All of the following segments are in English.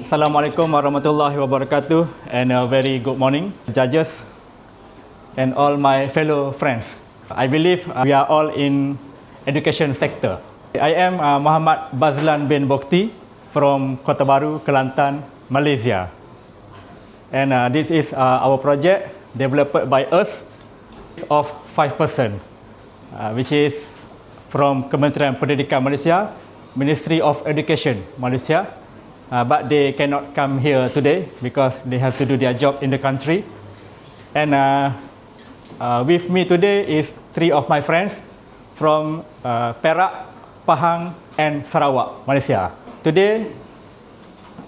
Assalamualaikum warahmatullahi wabarakatuh, and a very good morning, judges and all my fellow friends. I believe we are all in education sector. I am Muhammad Bazlan bin Bokti from Kota Baru, Kelantan, Malaysia. And this is our project developed by us of 5%, which is from Kementerian Pendidikan Malaysia, Ministry of Education Malaysia, but they cannot come here today because they have to do their job in the country. And with me today is three of my friends from Perak, Pahang and Sarawak, Malaysia. Today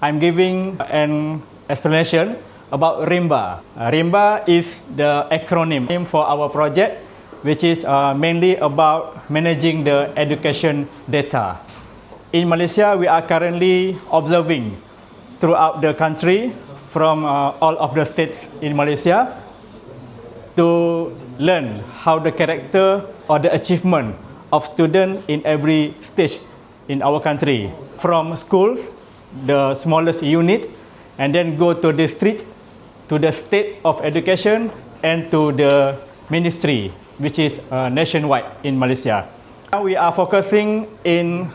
I'm giving an explanation about Rimba. Rimba is the acronym for our project, which is mainly about managing the education data. In Malaysia, we are currently observing throughout the country from all of the states in Malaysia to learn how the character or the achievement of students in every stage in our country. From schools, the smallest unit, and then go to district, to the state of education, and to the ministry, which is nationwide in Malaysia. Now we are focusing in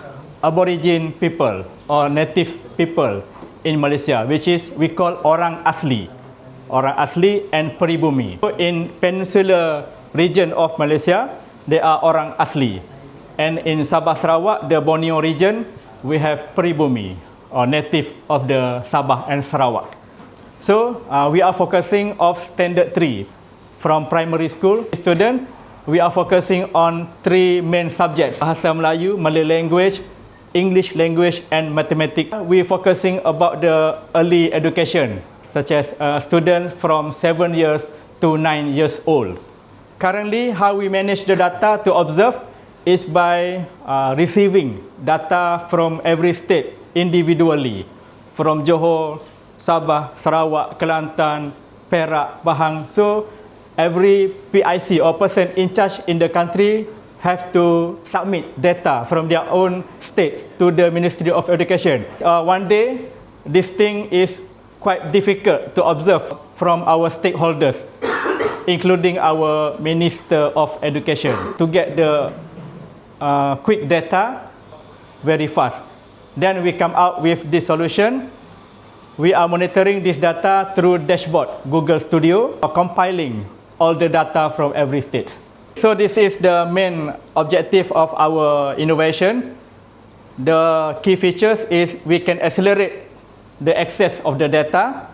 Aborigine people or native people in Malaysia, which is we call orang asli and peribumi. In peninsular region of Malaysia, they are orang asli, and in Sabah Sarawak, the Borneo region, we have peribumi or native of the Sabah and Sarawak. So we are focusing of standard 3 from primary school student. We are focusing on 3 main subjects: Bahasa Melayu, Malay language, English language and mathematics. We are focusing about the early education, such as students from 7 years to 9 years old. Currently, how we manage the data to observe is by receiving data from every state individually, from Johor, Sabah, Sarawak, Kelantan, Perak, Pahang. So every PIC or person in charge in the country have to submit data from their own state to the Ministry of Education. One day, this thing is quite difficult to observe from our stakeholders, including our Minister of Education, to get the quick data very fast. Then we come out with this solution. We are monitoring this data through dashboard, Google Studio, compiling all the data from every state. So this is the main objective of our innovation. The key features is we can accelerate the access of the data,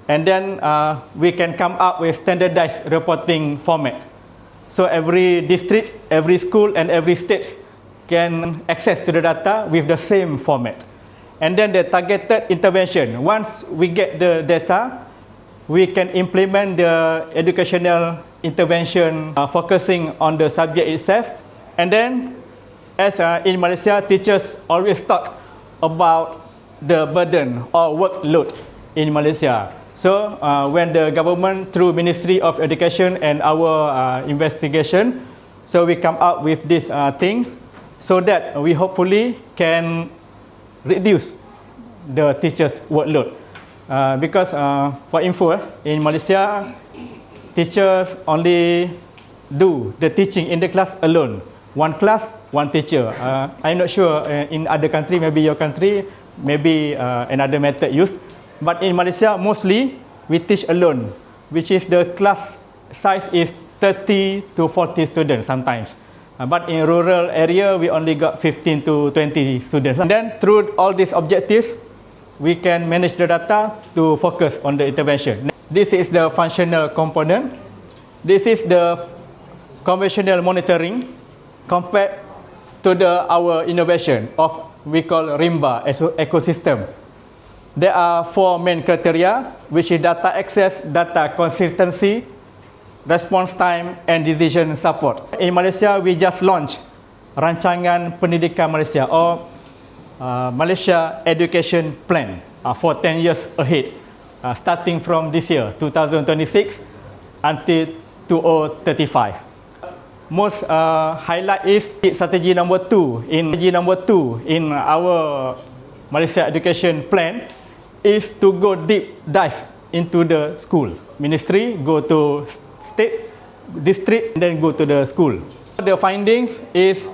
and then we can come up with standardized reporting format. So every district, every school and every state can access to the data with the same format. And then the targeted intervention. Once we get the data, we can implement the educational intervention focusing on the subject itself. And then, as in Malaysia, teachers always talk about the burden or workload in Malaysia. So when the government, through Ministry of Education and our investigation, so we come up with this thing so that we hopefully can reduce the teachers' workload. Because for info, in Malaysia, teachers only do the teaching in the class alone. One class, one teacher. I'm not sure in other country, maybe your country, maybe another method used. But in Malaysia, mostly we teach alone, which is the class size is 30 to 40 students sometimes. But in rural area, we only got 15 to 20 students. And then through all these objectives, we can manage the data to focus on the intervention. This is the functional component. This is the conventional monitoring compared to our innovation of we call Rimba ecosystem. There are 4 main criteria, which is data access, data consistency, response time, and decision support. In Malaysia, we just launched Rancangan Pendidikan Malaysia or Malaysia Education Plan for 10 years ahead, starting from this year, 2026, until 2035. Most highlight is strategy number 2 in our Malaysia Education Plan is to go deep dive into the school. Ministry go to state, district, and then go to the school. The findings is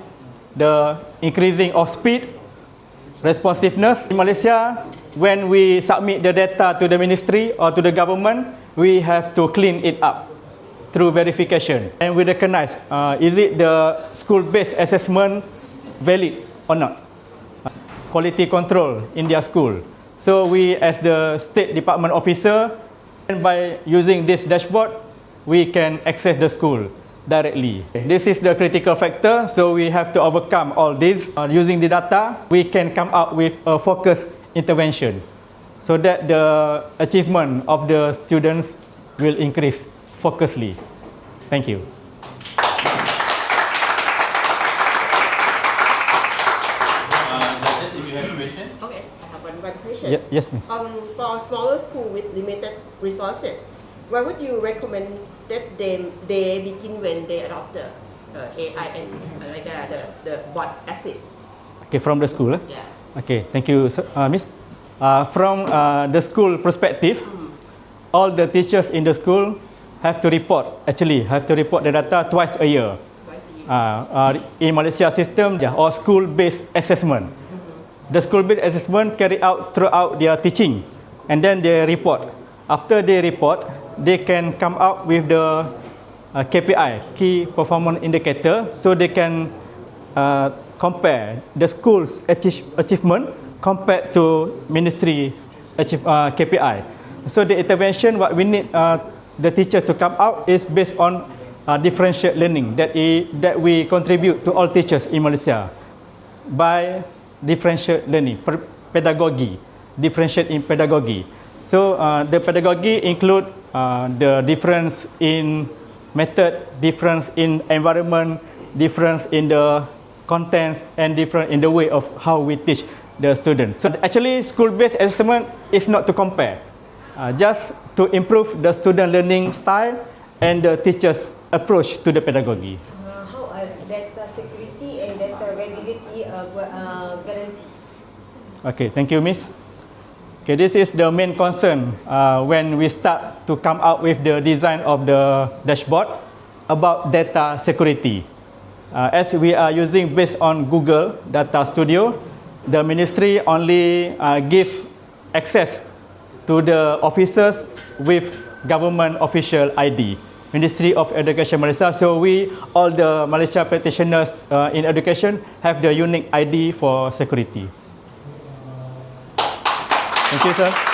the increasing of speed, responsiveness. In Malaysia, when we submit the data to the ministry or to the government, we have to clean it up through verification. And we recognize, is it the school-based assessment valid or not? Quality control in their school. So we as the State Department officer, and by using this dashboard, we can access the school directly. This is the critical factor, so we have to overcome all this. Using the data, we can come up with a focused intervention so that the achievement of the students will increase focusedly. Thank you. If you have a question. Okay, I have one question. Yes, miss. For smaller school with limited resources, what would you recommend that they begin when they adopt the AI and like the bot assist? Okay, from the school. Yeah. Okay, thank you, miss. From the school perspective, all the teachers in the school have to report the data twice a year. In Malaysia system or school-based assessment. The school-based assessment carry out throughout their teaching, and then they report. After they report, they can come out with the KPI, key performance indicator, so they can compare the school's achievement compared to ministry KPI. So the intervention, what we need the teacher to come out is based on differential learning that we contribute to all teachers in Malaysia by differential learning, pedagogy, differentiate in pedagogy. So the pedagogy include the difference in method, difference in environment, difference in the contents, and difference in the way of how we teach the students. So actually, school-based assessment is not to compare, just to improve the student learning style and the teachers' approach to the pedagogy. How are data security and data validity guarantee? Okay, thank you, Miss. Okay, this is the main concern when we start to come out with the design of the dashboard about data security. As we are using based on Google Data Studio, the ministry only give access to the officers with government official ID, Ministry of Education Malaysia. So all the Malaysia practitioners in education have the unique ID for security. Thank you, sir.